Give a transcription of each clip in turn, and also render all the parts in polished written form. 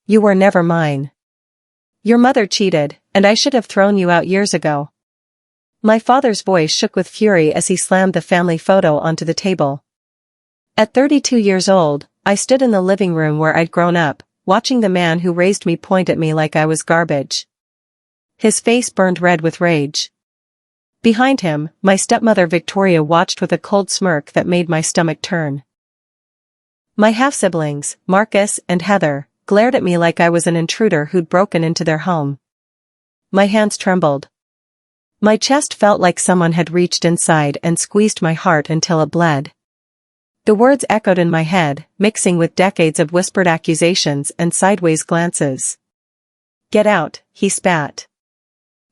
You were never mine. Your mother cheated, and I should have thrown you out years ago. My father's voice shook with fury as he slammed the family photo onto the table. At 32 years old, I stood in the living room where I'd grown up, watching the man who raised me point at me like I was garbage. His face burned red with rage. Behind him, my stepmother Victoria watched with a cold smirk that made my stomach turn. My half-siblings, Marcus and Heather, glared at me like I was an intruder who'd broken into their home. My hands trembled. My chest felt like someone had reached inside and squeezed my heart until it bled. The words echoed in my head, mixing with decades of whispered accusations and sideways glances. "Get out," he spat.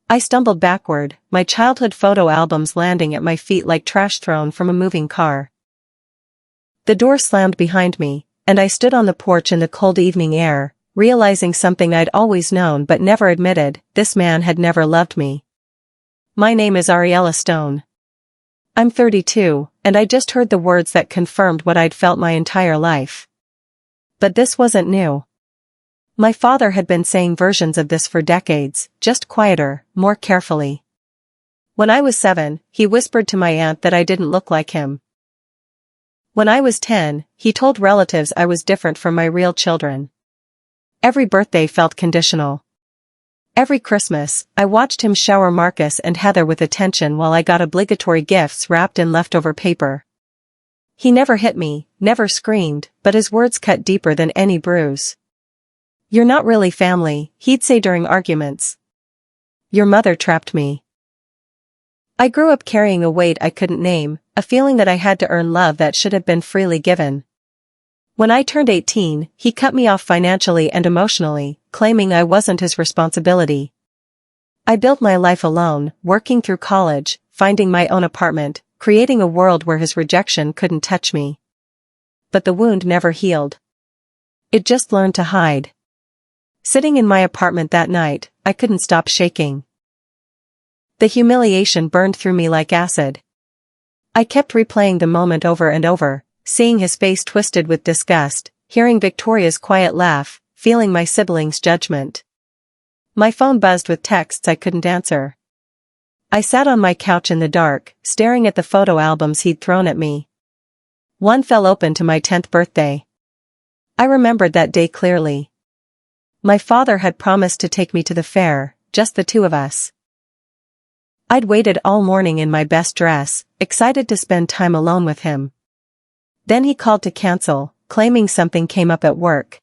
I stumbled backward, my childhood photo albums landing at my feet like trash thrown from a moving car. The door slammed behind me, and I stood on the porch in the cold evening air, realizing something I'd always known but never admitted: this man had never loved me. My name is Ariella Stone. I'm 32, and I just heard the words that confirmed what I'd felt my entire life. But this wasn't new. My father had been saying versions of this for decades, just quieter, more carefully. When I was 7, he whispered to my aunt that I didn't look like him. When I was 10, he told relatives I was different from my real children. Every birthday felt conditional. Every Christmas, I watched him shower Marcus and Heather with attention while I got obligatory gifts wrapped in leftover paper. He never hit me, never screamed, but his words cut deeper than any bruise. "You're not really family," he'd say during arguments. "Your mother trapped me." I grew up carrying a weight I couldn't name, a feeling that I had to earn love that should have been freely given. When I turned 18, he cut me off financially and emotionally, claiming I wasn't his responsibility. I built my life alone, working through college, finding my own apartment, creating a world where his rejection couldn't touch me. But the wound never healed. It just learned to hide. Sitting in my apartment that night, I couldn't stop shaking. The humiliation burned through me like acid. I kept replaying the moment over and over, seeing his face twisted with disgust, hearing Victoria's quiet laugh, feeling my siblings' judgment. My phone buzzed with texts I couldn't answer. I sat on my couch in the dark, staring at the photo albums he'd thrown at me. One fell open to my 10th birthday. I remembered that day clearly. My father had promised to take me to the fair, just the two of us. I'd waited all morning in my best dress, excited to spend time alone with him. Then he called to cancel, claiming something came up at work.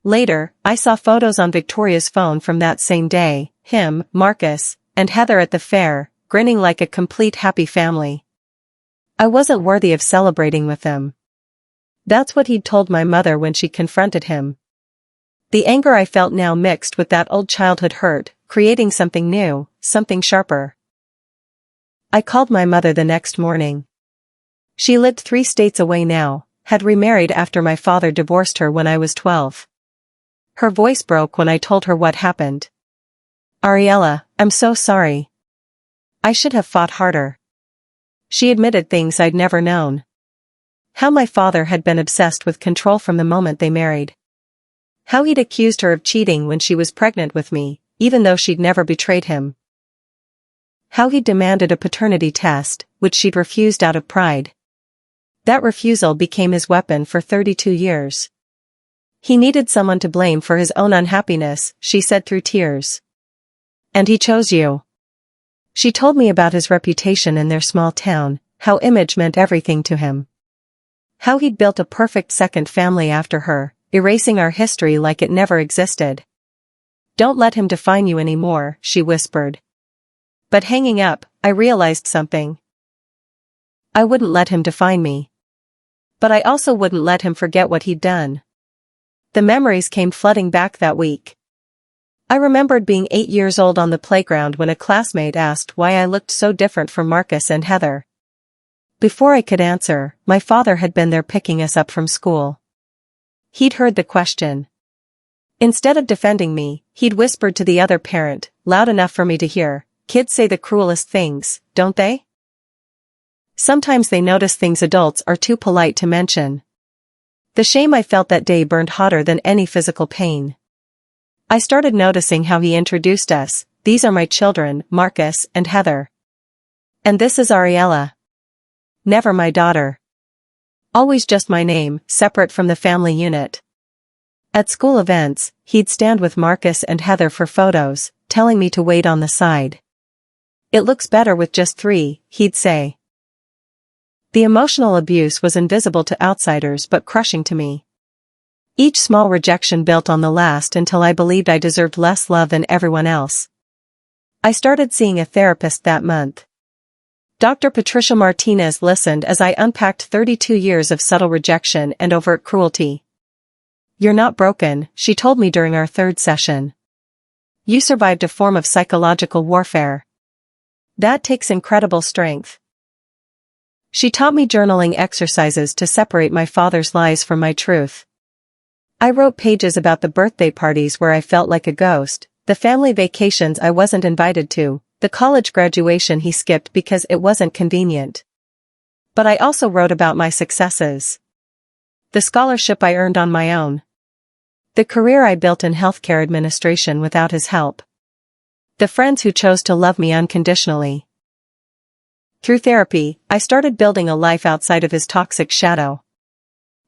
Later, I saw photos on Victoria's phone from that same day, him, Marcus, and Heather at the fair, grinning like a complete happy family. I wasn't worthy of celebrating with them. That's what he'd told my mother when she confronted him. The anger I felt now mixed with that old childhood hurt, creating something new, something sharper. I called my mother the next morning. She lived 3 states away now, had remarried after my father divorced her when I was 12. Her voice broke when I told her what happened. "Ariella, I'm so sorry. I should have fought harder." She admitted things I'd never known. How my father had been obsessed with control from the moment they married. How he'd accused her of cheating when she was pregnant with me, even though she'd never betrayed him. How he'd demanded a paternity test, which she'd refused out of pride. That refusal became his weapon for 32 years. He needed someone to blame for his own unhappiness, she said through tears. "And he chose you." She told me about his reputation in their small town, how image meant everything to him. How he'd built a perfect second family after her, erasing our history like it never existed. "Don't let him define you anymore," she whispered. But hanging up, I realized something. I wouldn't let him define me. But I also wouldn't let him forget what he'd done. The memories came flooding back that week. I remembered being 8 years old on the playground when a classmate asked why I looked so different from Marcus and Heather. Before I could answer, my father had been there picking us up from school. He'd heard the question. Instead of defending me, he'd whispered to the other parent, loud enough for me to hear, "Kids say the cruelest things, don't they? Sometimes they notice things adults are too polite to mention." The shame I felt that day burned hotter than any physical pain. I started noticing how he introduced us. These are my children, Marcus and Heather. And this is Ariella. Never my daughter. Always just my name, separate from the family unit. At school events, he'd stand with Marcus and Heather for photos, telling me to wait on the side. It looks better with just 3, he'd say. The emotional abuse was invisible to outsiders but crushing to me. Each small rejection built on the last until I believed I deserved less love than everyone else. I started seeing a therapist that month. Dr. Patricia Martinez listened as I unpacked 32 years of subtle rejection and overt cruelty. "You're not broken," she told me during our 3rd session. "You survived a form of psychological warfare. That takes incredible strength." She taught me journaling exercises to separate my father's lies from my truth. I wrote pages about the birthday parties where I felt like a ghost, the family vacations I wasn't invited to, the college graduation he skipped because it wasn't convenient. But I also wrote about my successes. The scholarship I earned on my own. The career I built in healthcare administration without his help. The friends who chose to love me unconditionally. Through therapy, I started building a life outside of his toxic shadow.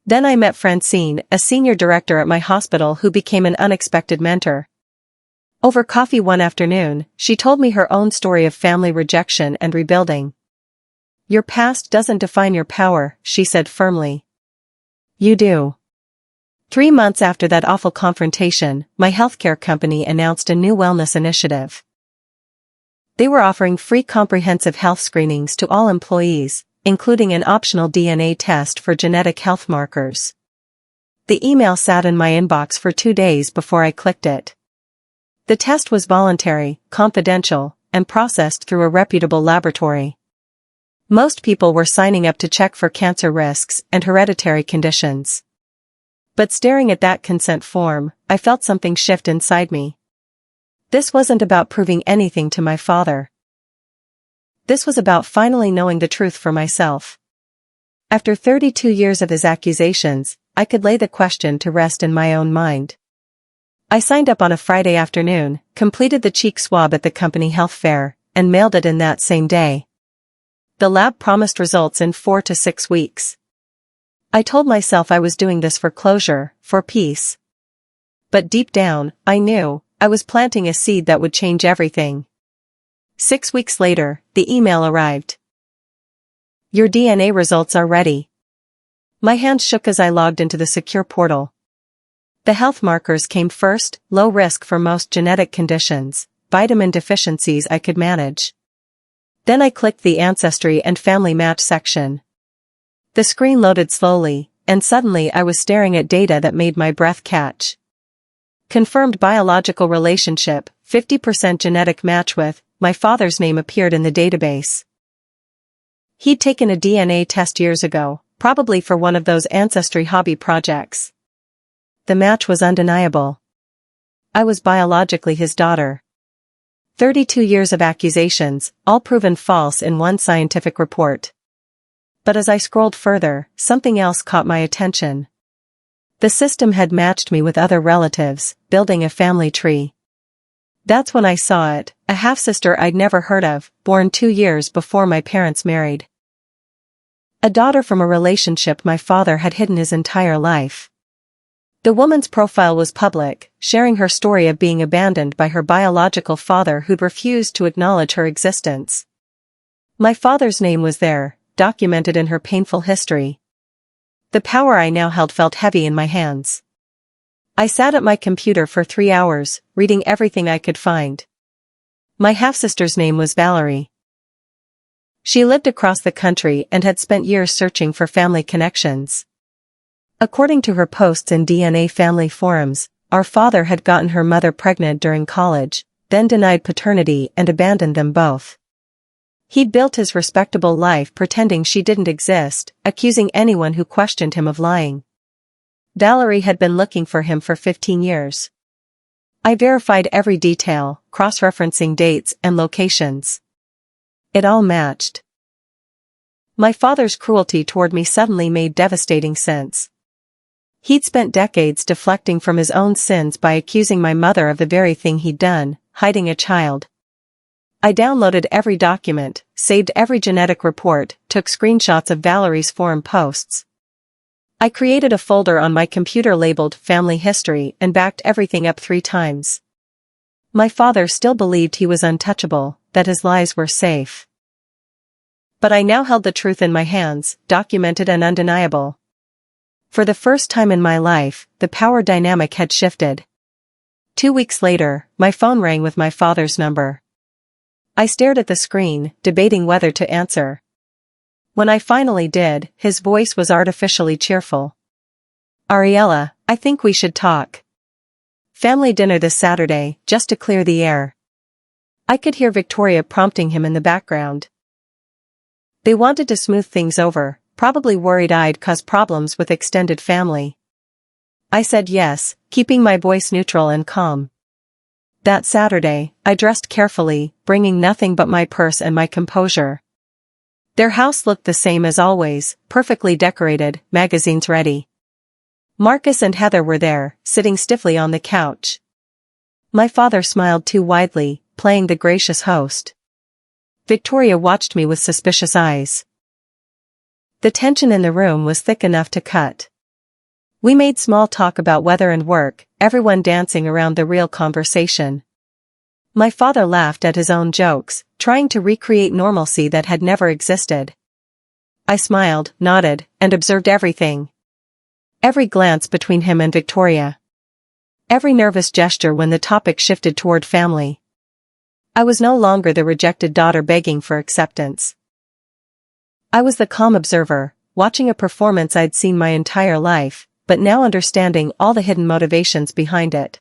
Then I met Francine, a senior director at my hospital who became an unexpected mentor. Over coffee one afternoon, she told me her own story of family rejection and rebuilding. "Your past doesn't define your power," she said firmly. "You do." 3 months after that awful confrontation, my healthcare company announced a new wellness initiative. They were offering free comprehensive health screenings to all employees, including an optional DNA test for genetic health markers. The email sat in my inbox for 2 days before I clicked it. The test was voluntary, confidential, and processed through a reputable laboratory. Most people were signing up to check for cancer risks and hereditary conditions. But staring at that consent form, I felt something shift inside me. This wasn't about proving anything to my father. This was about finally knowing the truth for myself. After 32 years of his accusations, I could lay the question to rest in my own mind. I signed up on a Friday afternoon, completed the cheek swab at the company health fair, and mailed it in that same day. The lab promised results in 4 to 6 weeks. I told myself I was doing this for closure, for peace. But deep down, I knew, I was planting a seed that would change everything. 6 weeks later, the email arrived. "Your DNA results are ready." My hands shook as I logged into the secure portal. The health markers came first, low risk for most genetic conditions, vitamin deficiencies I could manage. Then I clicked the Ancestry and Family Match section. The screen loaded slowly, and suddenly I was staring at data that made my breath catch. Confirmed biological relationship, 50% genetic match with, my father's name appeared in the database. He'd taken a DNA test years ago, probably for one of those ancestry hobby projects. The match was undeniable. I was biologically his daughter. 32 years of accusations, all proven false in one scientific report. But as I scrolled further, something else caught my attention. The system had matched me with other relatives, building a family tree. That's when I saw it, a half-sister I'd never heard of, born 2 years before my parents married. A daughter from a relationship my father had hidden his entire life. The woman's profile was public, sharing her story of being abandoned by her biological father who'd refused to acknowledge her existence. My father's name was there, documented in her painful history. The power I now held felt heavy in my hands. I sat at my computer for 3 hours, reading everything I could find. My half-sister's name was Valerie. She lived across the country and had spent years searching for family connections. According to her posts in DNA family forums, our father had gotten her mother pregnant during college, then denied paternity and abandoned them both. He'd built his respectable life pretending she didn't exist, accusing anyone who questioned him of lying. Valerie had been looking for him for 15 years. I verified every detail, cross-referencing dates and locations. It all matched. My father's cruelty toward me suddenly made devastating sense. He'd spent decades deflecting from his own sins by accusing my mother of the very thing he'd done, hiding a child. I downloaded every document, saved every genetic report, took screenshots of Valerie's forum posts. I created a folder on my computer labeled Family History and backed everything up 3 times. My father still believed he was untouchable, that his lies were safe. But I now held the truth in my hands, documented and undeniable. For the first time in my life, the power dynamic had shifted. 2 weeks later, my phone rang with my father's number. I stared at the screen, debating whether to answer. When I finally did, his voice was artificially cheerful. "Ariella, I think we should talk. Family dinner this Saturday, just to clear the air." I could hear Victoria prompting him in the background. They wanted to smooth things over, probably worried I'd cause problems with extended family. I said yes, keeping my voice neutral and calm. That Saturday, I dressed carefully, bringing nothing but my purse and my composure. Their house looked the same as always, perfectly decorated, magazines ready. Marcus and Heather were there, sitting stiffly on the couch. My father smiled too widely, playing the gracious host. Victoria watched me with suspicious eyes. The tension in the room was thick enough to cut. We made small talk about weather and work, everyone dancing around the real conversation. My father laughed at his own jokes, trying to recreate normalcy that had never existed. I smiled, nodded, and observed everything. Every glance between him and Victoria. Every nervous gesture when the topic shifted toward family. I was no longer the rejected daughter begging for acceptance. I was the calm observer, watching a performance I'd seen my entire life, but now understanding all the hidden motivations behind it.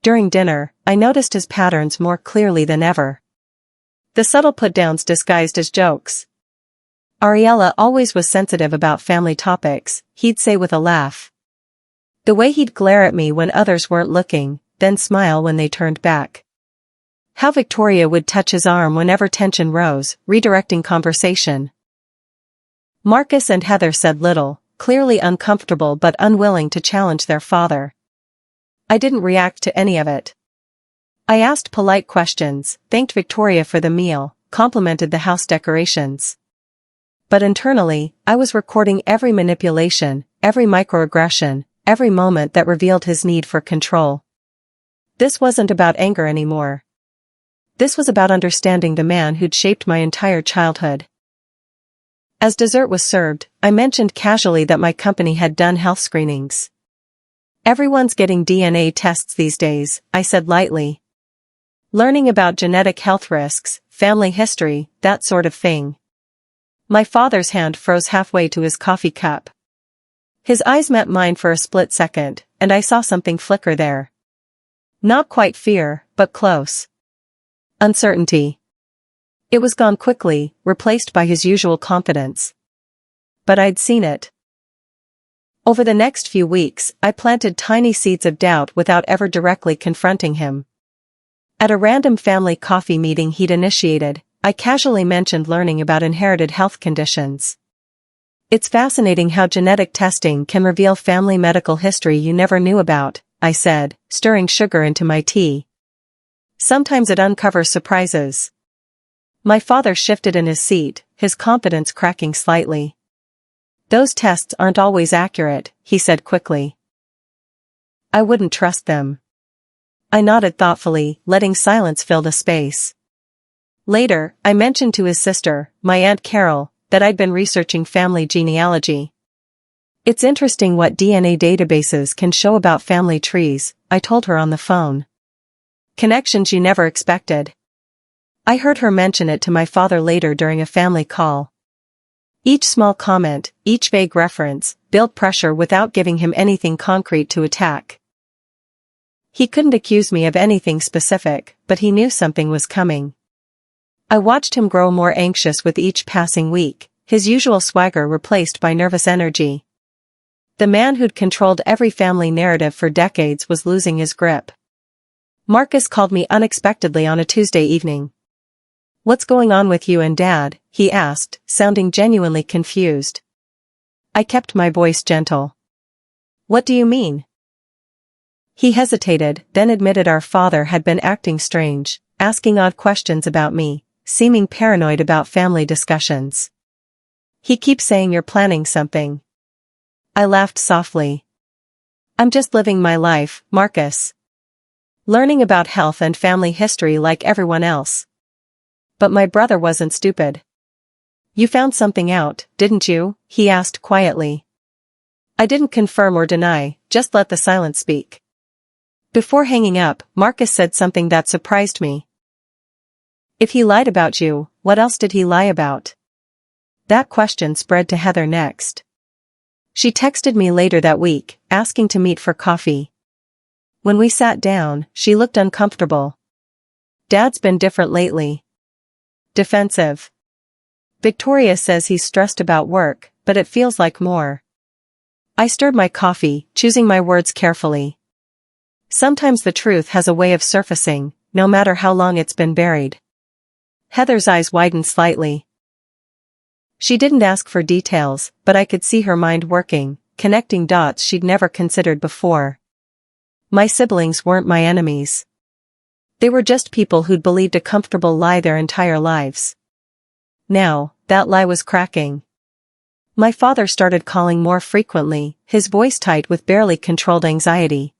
During dinner, I noticed his patterns more clearly than ever. The subtle put-downs disguised as jokes. Ariella always was sensitive about family topics, he'd say with a laugh. The way he'd glare at me when others weren't looking, then smile when they turned back. How Victoria would touch his arm whenever tension rose, redirecting conversation. Marcus and Heather said little, clearly uncomfortable but unwilling to challenge their father. I didn't react to any of it. I asked polite questions, thanked Victoria for the meal, complimented the house decorations. But internally, I was recording every manipulation, every microaggression, every moment that revealed his need for control. This wasn't about anger anymore. This was about understanding the man who'd shaped my entire childhood. As dessert was served, I mentioned casually that my company had done health screenings. "Everyone's getting DNA tests these days," I said lightly. "Learning about genetic health risks, family history, that sort of thing." My father's hand froze halfway to his coffee cup. His eyes met mine for a split second, and I saw something flicker there. Not quite fear, but close. Uncertainty. It was gone quickly, replaced by his usual confidence. But I'd seen it. Over the next few weeks, I planted tiny seeds of doubt without ever directly confronting him. At a random family coffee meeting he'd initiated, I casually mentioned learning about inherited health conditions. "It's fascinating how genetic testing can reveal family medical history you never knew about," I said, stirring sugar into my tea. "Sometimes it uncovers surprises." My father shifted in his seat, his confidence cracking slightly. "Those tests aren't always accurate," he said quickly. "I wouldn't trust them." I nodded thoughtfully, letting silence fill the space. Later, I mentioned to his sister, my Aunt Carol, that I'd been researching family genealogy. "It's interesting what DNA databases can show about family trees," I told her on the phone. "Connections you never expected." I heard her mention it to my father later during a family call. Each small comment, each vague reference, built pressure without giving him anything concrete to attack. He couldn't accuse me of anything specific, but he knew something was coming. I watched him grow more anxious with each passing week, his usual swagger replaced by nervous energy. The man who'd controlled every family narrative for decades was losing his grip. Marcus called me unexpectedly on a Tuesday evening. "What's going on with you and Dad?" he asked, sounding genuinely confused. I kept my voice gentle. What do you mean? He hesitated, then admitted our father had been acting strange, asking odd questions about me, seeming paranoid about family discussions. He keeps saying you're planning something. I laughed softly. I'm just living my life, Marcus. Learning about health and family history like everyone else. But my brother wasn't stupid. You found something out, didn't you? He asked quietly. I didn't confirm or deny, just let the silence speak. Before hanging up, Marcus said something that surprised me. If he lied about you, what else did he lie about? That question spread to Heather next. She texted me later that week, asking to meet for coffee. When we sat down, she looked uncomfortable. Dad's been different lately. Defensive. Victoria says he's stressed about work, but it feels like more. I stirred my coffee, choosing my words carefully. Sometimes the truth has a way of surfacing, no matter how long it's been buried. Heather's eyes widened slightly. She didn't ask for details, but I could see her mind working, connecting dots she'd never considered before. My siblings weren't my enemies. They were just people who'd believed a comfortable lie their entire lives. Now, that lie was cracking. My father started calling more frequently, his voice tight with barely controlled anxiety.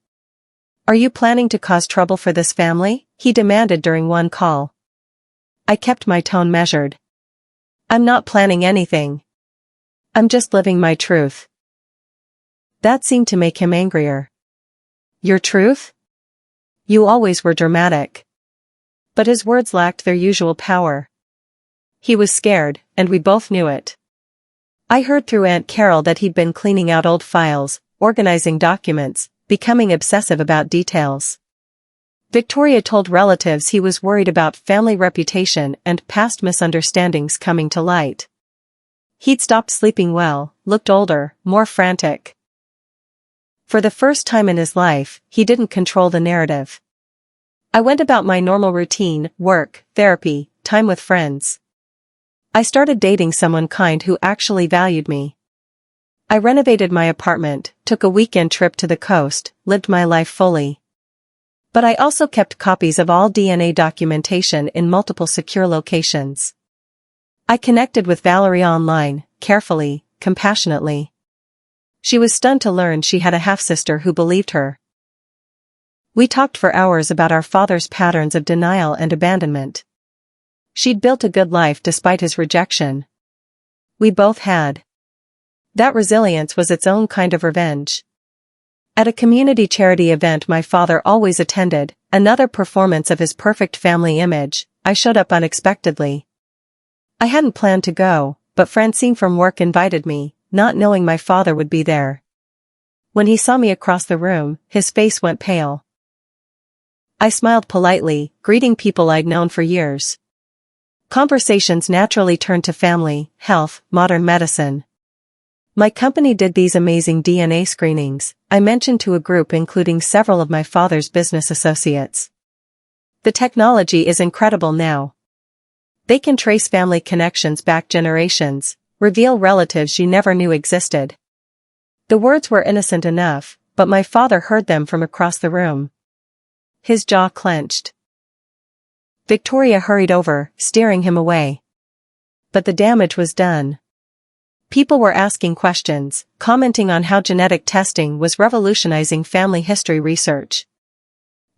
Are you planning to cause trouble for this family? He demanded during one call. I kept my tone measured. I'm not planning anything. I'm just living my truth. That seemed to make him angrier. Your truth? You always were dramatic. But his words lacked their usual power. He was scared, and we both knew it. I heard through Aunt Carol that he'd been cleaning out old files, organizing documents, becoming obsessive about details. Victoria told relatives he was worried about family reputation and past misunderstandings coming to light. He'd stopped sleeping well, looked older, more frantic. For the first time in his life, he didn't control the narrative. I went about my normal routine, work, therapy, time with friends. I started dating someone kind who actually valued me. I renovated my apartment, took a weekend trip to the coast, lived my life fully. But I also kept copies of all DNA documentation in multiple secure locations. I connected with Valerie online, carefully, compassionately. She was stunned to learn she had a half-sister who believed her. We talked for hours about our father's patterns of denial and abandonment. She'd built a good life despite his rejection. We both had. That resilience was its own kind of revenge. At a community charity event my father always attended, another performance of his perfect family image, I showed up unexpectedly. I hadn't planned to go, but Francine from work invited me, not knowing my father would be there. When he saw me across the room, his face went pale. I smiled politely, greeting people I'd known for years. Conversations naturally turned to family, health, modern medicine. My company did these amazing DNA screenings, I mentioned to a group including several of my father's business associates. The technology is incredible now. They can trace family connections back generations, reveal relatives you never knew existed. The words were innocent enough, but my father heard them from across the room. His jaw clenched. Victoria hurried over, steering him away. But the damage was done. People were asking questions, commenting on how genetic testing was revolutionizing family history research.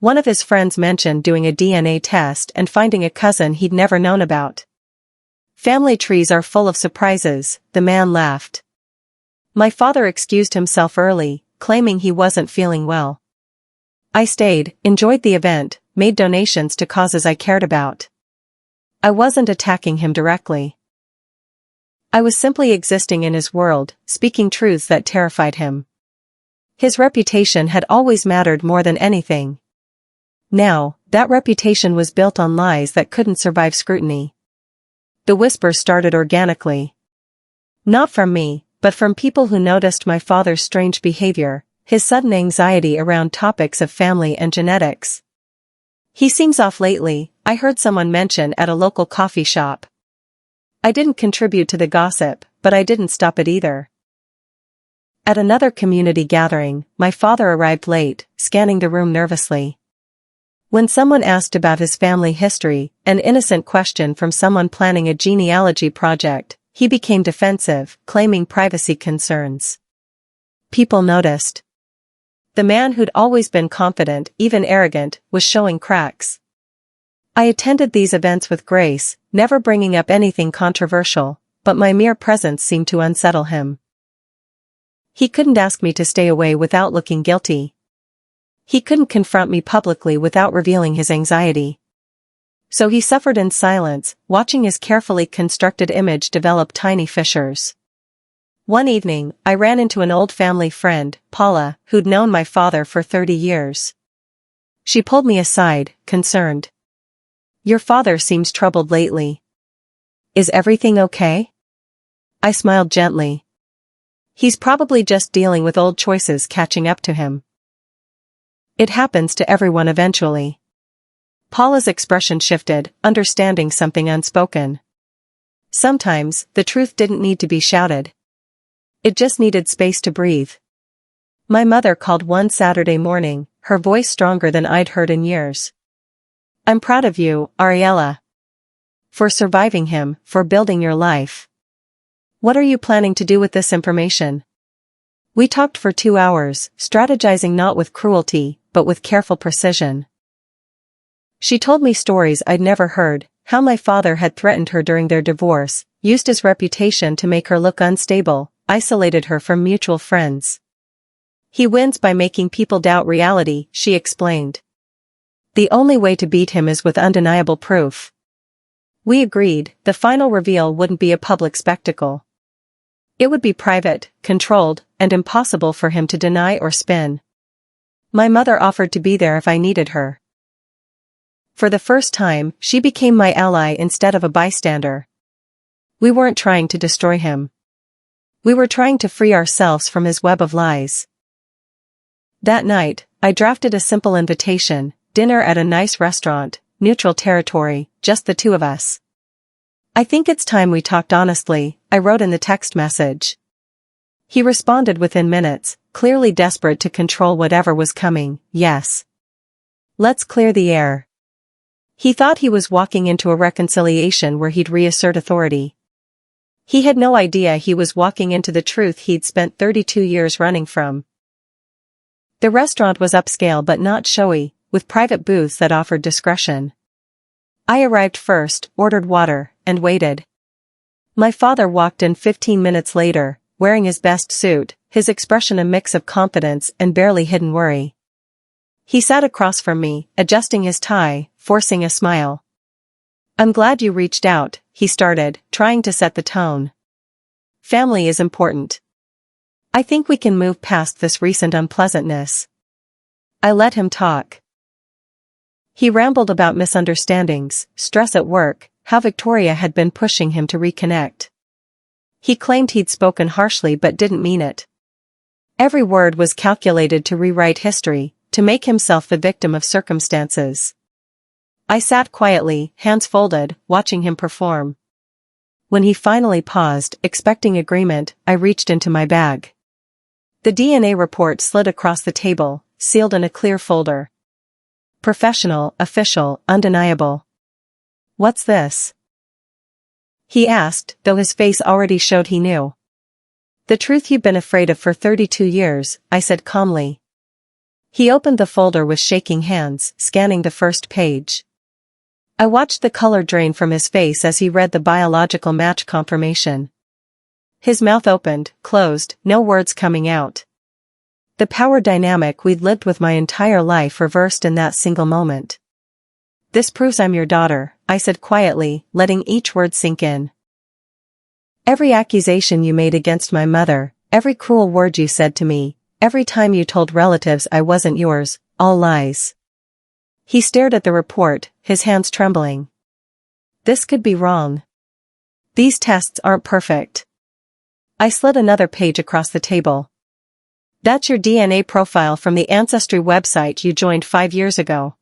One of his friends mentioned doing a DNA test and finding a cousin he'd never known about. Family trees are full of surprises, the man laughed. My father excused himself early, claiming he wasn't feeling well. I stayed, enjoyed the event, made donations to causes I cared about. I wasn't attacking him directly. I was simply existing in his world, speaking truths that terrified him. His reputation had always mattered more than anything. Now, that reputation was built on lies that couldn't survive scrutiny. The whispers started organically. Not from me, but from people who noticed my father's strange behavior, his sudden anxiety around topics of family and genetics. He seems off lately, I heard someone mention at a local coffee shop. I didn't contribute to the gossip, but I didn't stop it either. At another community gathering, my father arrived late, scanning the room nervously. When someone asked about his family history, an innocent question from someone planning a genealogy project, he became defensive, claiming privacy concerns. People noticed. The man who'd always been confident, even arrogant, was showing cracks. I attended these events with grace, never bringing up anything controversial, but my mere presence seemed to unsettle him. He couldn't ask me to stay away without looking guilty. He couldn't confront me publicly without revealing his anxiety. So he suffered in silence, watching his carefully constructed image develop tiny fissures. One evening, I ran into an old family friend, Paula, who'd known my father for 30 years. She pulled me aside, concerned. "Your father seems troubled lately. Is everything okay?" I smiled gently. "He's probably just dealing with old choices catching up to him. It happens to everyone eventually." Paula's expression shifted, understanding something unspoken. Sometimes, the truth didn't need to be shouted. It just needed space to breathe. My mother called one Saturday morning, her voice stronger than I'd heard in years. "I'm proud of you, Ariella. For surviving him, for building your life. What are you planning to do with this information?" We talked for 2 hours, strategizing not with cruelty, but with careful precision. She told me stories I'd never heard, how my father had threatened her during their divorce, used his reputation to make her look unstable, isolated her from mutual friends. "He wins by making people doubt reality," she explained. "The only way to beat him is with undeniable proof." We agreed, the final reveal wouldn't be a public spectacle. It would be private, controlled, and impossible for him to deny or spin. My mother offered to be there if I needed her. For the first time, she became my ally instead of a bystander. We weren't trying to destroy him. We were trying to free ourselves from his web of lies. That night, I drafted a simple invitation, dinner at a nice restaurant, neutral territory, just the two of us. "I think it's time we talked honestly," I wrote in the text message. He responded within minutes, clearly desperate to control whatever was coming. "Yes. Let's clear the air." He thought he was walking into a reconciliation where he'd reassert authority. He had no idea he was walking into the truth he'd spent 32 years running from. The restaurant was upscale but not showy, with private booths that offered discretion. I arrived first, ordered water, and waited. My father walked in 15 minutes later, wearing his best suit, his expression a mix of confidence and barely hidden worry. He sat across from me, adjusting his tie, forcing a smile. "I'm glad you reached out," he started, trying to set the tone. "Family is important. I think we can move past this recent unpleasantness." I let him talk. He rambled about misunderstandings, stress at work, how Victoria had been pushing him to reconnect. He claimed he'd spoken harshly but didn't mean it. Every word was calculated to rewrite history, to make himself the victim of circumstances. I sat quietly, hands folded, watching him perform. When he finally paused, expecting agreement, I reached into my bag. The DNA report slid across the table, sealed in a clear folder. Professional, official, undeniable. "What's this?" he asked, though his face already showed he knew. "The truth you've been afraid of for 32 years, I said calmly. He opened the folder with shaking hands, scanning the first page. I watched the color drain from his face as he read the biological match confirmation. His mouth opened, closed, no words coming out. The power dynamic we'd lived with my entire life reversed in that single moment. "This proves I'm your daughter," I said quietly, letting each word sink in. "Every accusation you made against my mother, every cruel word you said to me, every time you told relatives I wasn't yours, all lies." He stared at the report, his hands trembling. "This could be wrong. These tests aren't perfect." I slid another page across the table. "That's your DNA profile from the Ancestry website you joined 5 years ago.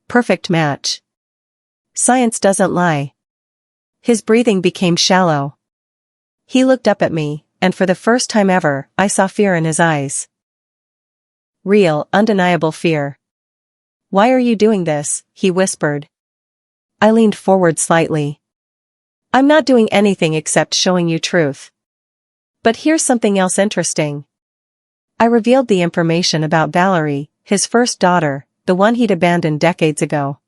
Perfect match. Science doesn't lie." His breathing became shallow. He looked up at me, and for the first time ever, I saw fear in his eyes. Real, undeniable fear. "Why are you doing this?" he whispered. I leaned forward slightly. "I'm not doing anything except showing you truth. But here's something else interesting." I revealed the information about Valerie, his first daughter, the one he'd abandoned decades ago.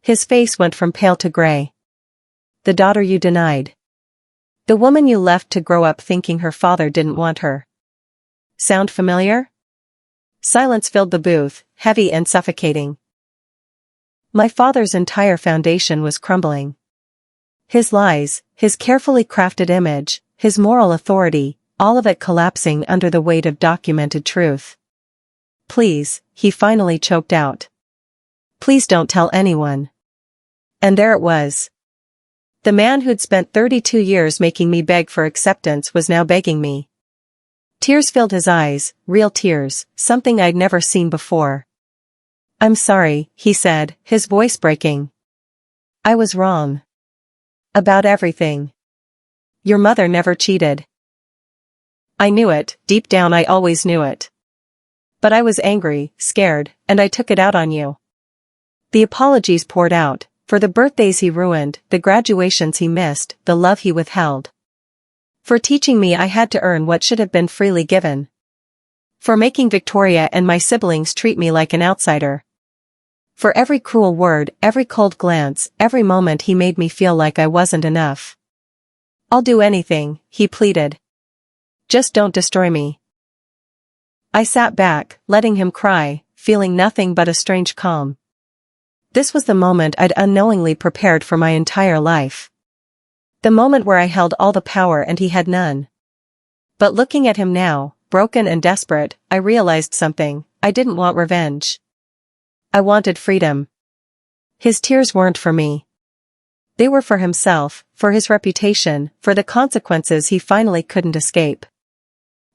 His face went from pale to gray. "The daughter you denied. The woman you left to grow up thinking her father didn't want her. Sound familiar?" Silence filled the booth, heavy and suffocating. My father's entire foundation was crumbling. His lies, his carefully crafted image, his moral authority, all of it collapsing under the weight of documented truth. "Please," he finally choked out. "Please don't tell anyone." And there it was. The man who'd spent 32 years making me beg for acceptance was now begging me. Tears filled his eyes, real tears, something I'd never seen before. "I'm sorry," he said, his voice breaking. "I was wrong. About everything. Your mother never cheated." I knew it, deep down I always knew it. But I was angry, scared, and I took it out on you. The apologies poured out, for the birthdays he ruined, the graduations he missed, the love he withheld. For teaching me I had to earn what should have been freely given. For making Victoria and my siblings treat me like an outsider. For every cruel word, every cold glance, every moment he made me feel like I wasn't enough. "I'll do anything," he pleaded. "Just don't destroy me." I sat back, letting him cry, feeling nothing but a strange calm. This was the moment I'd unknowingly prepared for my entire life. The moment where I held all the power and he had none. But looking at him now, broken and desperate, I realized something. I didn't want revenge. I wanted freedom. His tears weren't for me. They were for himself, for his reputation, for the consequences he finally couldn't escape.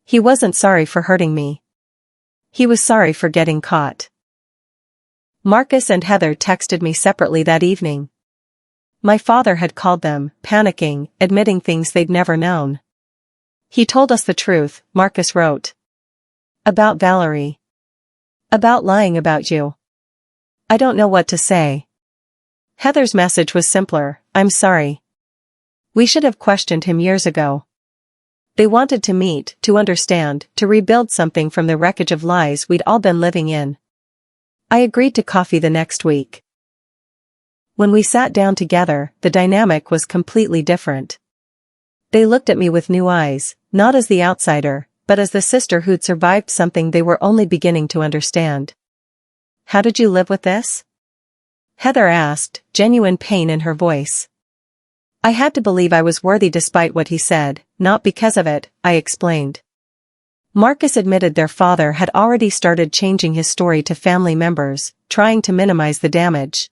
He wasn't sorry for hurting me. He was sorry for getting caught. Marcus and Heather texted me separately that evening. My father had called them, panicking, admitting things they'd never known. "He told us the truth," Marcus wrote. "About Valerie. About lying about you. I don't know what to say." Heather's message was simpler: "I'm sorry. We should have questioned him years ago." They wanted to meet, to understand, to rebuild something from the wreckage of lies we'd all been living in. I agreed to coffee the next week. When we sat down together, the dynamic was completely different. They looked at me with new eyes, not as the outsider, but as the sister who'd survived something they were only beginning to understand. "How did you live with this?" Heather asked, genuine pain in her voice. "I had to believe I was worthy despite what he said, not because of it," I explained. Marcus admitted their father had already started changing his story to family members, trying to minimize the damage.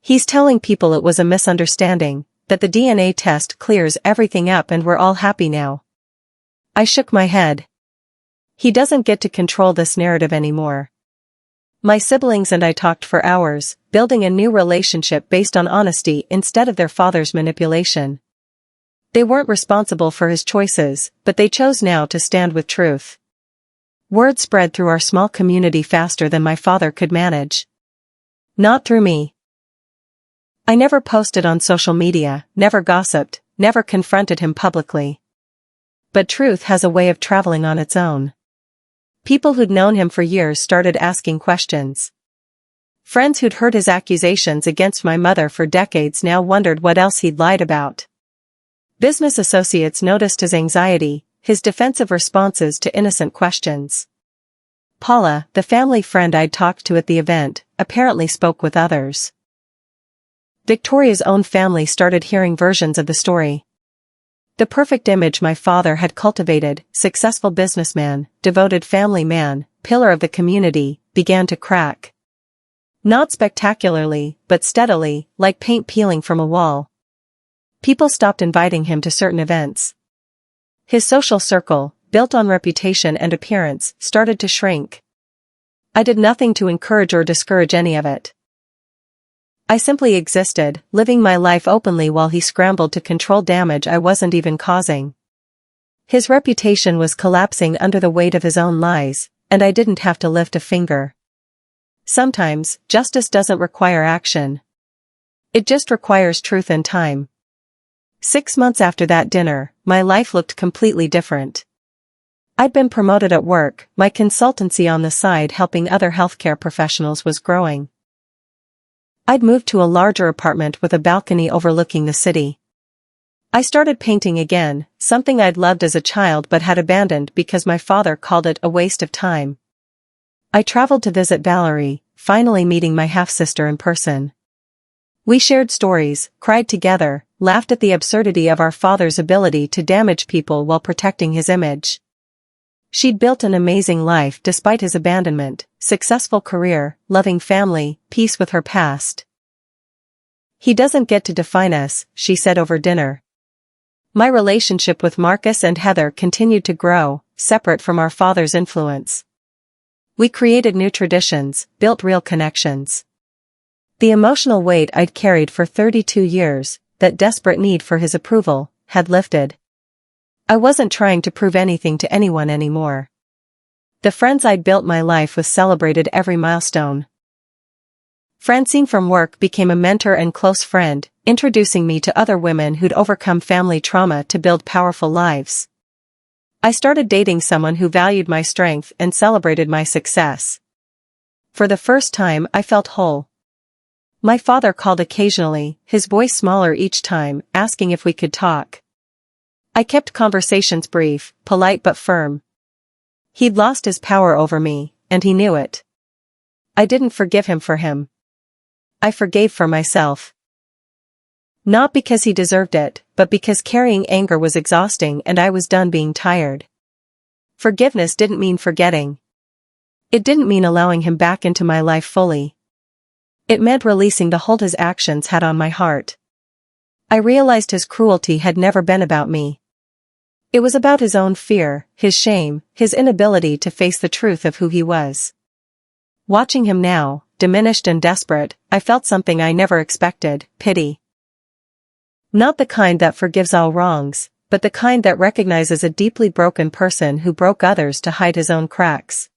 "He's telling people it was a misunderstanding, that the DNA test clears everything up and we're all happy now." I shook my head. "He doesn't get to control this narrative anymore." My siblings and I talked for hours, building a new relationship based on honesty instead of their father's manipulation. They weren't responsible for his choices, but they chose now to stand with truth. Word spread through our small community faster than my father could manage. Not through me. I never posted on social media, never gossiped, never confronted him publicly. But truth has a way of traveling on its own. People who'd known him for years started asking questions. Friends who'd heard his accusations against my mother for decades now wondered what else he'd lied about. Business associates noticed his anxiety, his defensive responses to innocent questions. Paula, the family friend I'd talked to at the event, apparently spoke with others. Victoria's own family started hearing versions of the story. The perfect image my father had cultivated, successful businessman, devoted family man, pillar of the community, began to crack. Not spectacularly, but steadily, like paint peeling from a wall. People stopped inviting him to certain events. His social circle, built on reputation and appearance, started to shrink. I did nothing to encourage or discourage any of it. I simply existed, living my life openly while he scrambled to control damage I wasn't even causing. His reputation was collapsing under the weight of his own lies, and I didn't have to lift a finger. Sometimes, justice doesn't require action. It just requires truth and time. 6 months after that dinner, my life looked completely different. I'd been promoted at work, my consultancy on the side helping other healthcare professionals was growing. I'd moved to a larger apartment with a balcony overlooking the city. I started painting again, something I'd loved as a child but had abandoned because my father called it a waste of time. I traveled to visit Valerie, finally meeting my half-sister in person. We shared stories, cried together, laughed at the absurdity of our father's ability to damage people while protecting his image. She'd built an amazing life despite his abandonment, successful career, loving family, peace with her past. He doesn't get to define us, she said over dinner. My relationship with Marcus and Heather continued to grow, separate from our father's influence. We created new traditions, built real connections. The emotional weight I'd carried for 32 years, that desperate need for his approval, had lifted. I wasn't trying to prove anything to anyone anymore. The friends I'd built my life with celebrated every milestone. Francine from work became a mentor and close friend, introducing me to other women who'd overcome family trauma to build powerful lives. I started dating someone who valued my strength and celebrated my success. For the first time, I felt whole. My father called occasionally, his voice smaller each time, asking if we could talk. I kept conversations brief, polite but firm. He'd lost his power over me, and he knew it. I didn't forgive him for him. I forgave for myself. Not because he deserved it, but because carrying anger was exhausting and I was done being tired. Forgiveness didn't mean forgetting. It didn't mean allowing him back into my life fully. It meant releasing the hold his actions had on my heart. I realized his cruelty had never been about me. It was about his own fear, his shame, his inability to face the truth of who he was. Watching him now, diminished and desperate, I felt something I never expected, pity. Not the kind that forgives all wrongs, but the kind that recognizes a deeply broken person who broke others to hide his own cracks.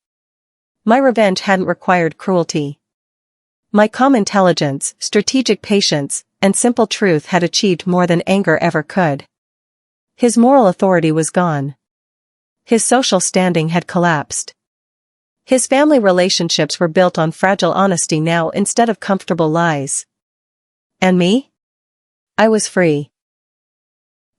My revenge hadn't required cruelty. My calm intelligence, strategic patience, and simple truth had achieved more than anger ever could. His moral authority was gone. His social standing had collapsed. His family relationships were built on fragile honesty now instead of comfortable lies. And me? I was free.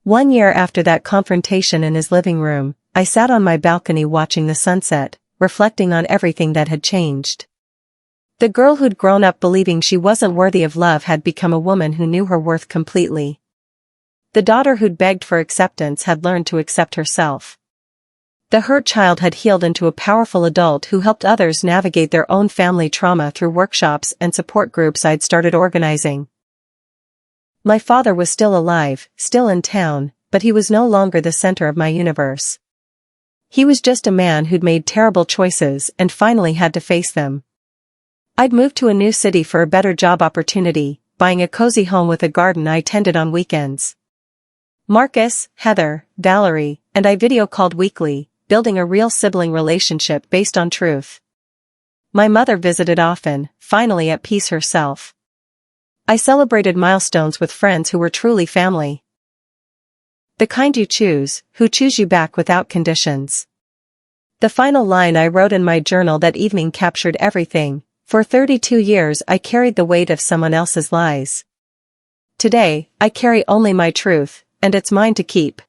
1 year after that confrontation in his living room, I sat on my balcony watching the sunset, reflecting on everything that had changed. The girl who'd grown up believing she wasn't worthy of love had become a woman who knew her worth completely. The daughter who'd begged for acceptance had learned to accept herself. The hurt child had healed into a powerful adult who helped others navigate their own family trauma through workshops and support groups I'd started organizing. My father was still alive, still in town, but he was no longer the center of my universe. He was just a man who'd made terrible choices and finally had to face them. I'd moved to a new city for a better job opportunity, buying a cozy home with a garden I tended on weekends. Marcus, Heather, Valerie, and I video called weekly, building a real sibling relationship based on truth. My mother visited often, finally at peace herself. I celebrated milestones with friends who were truly family. The kind you choose, who choose you back without conditions. The final line I wrote in my journal that evening captured everything. For 32 years I carried the weight of someone else's lies. Today, I carry only my truth, and it's mine to keep.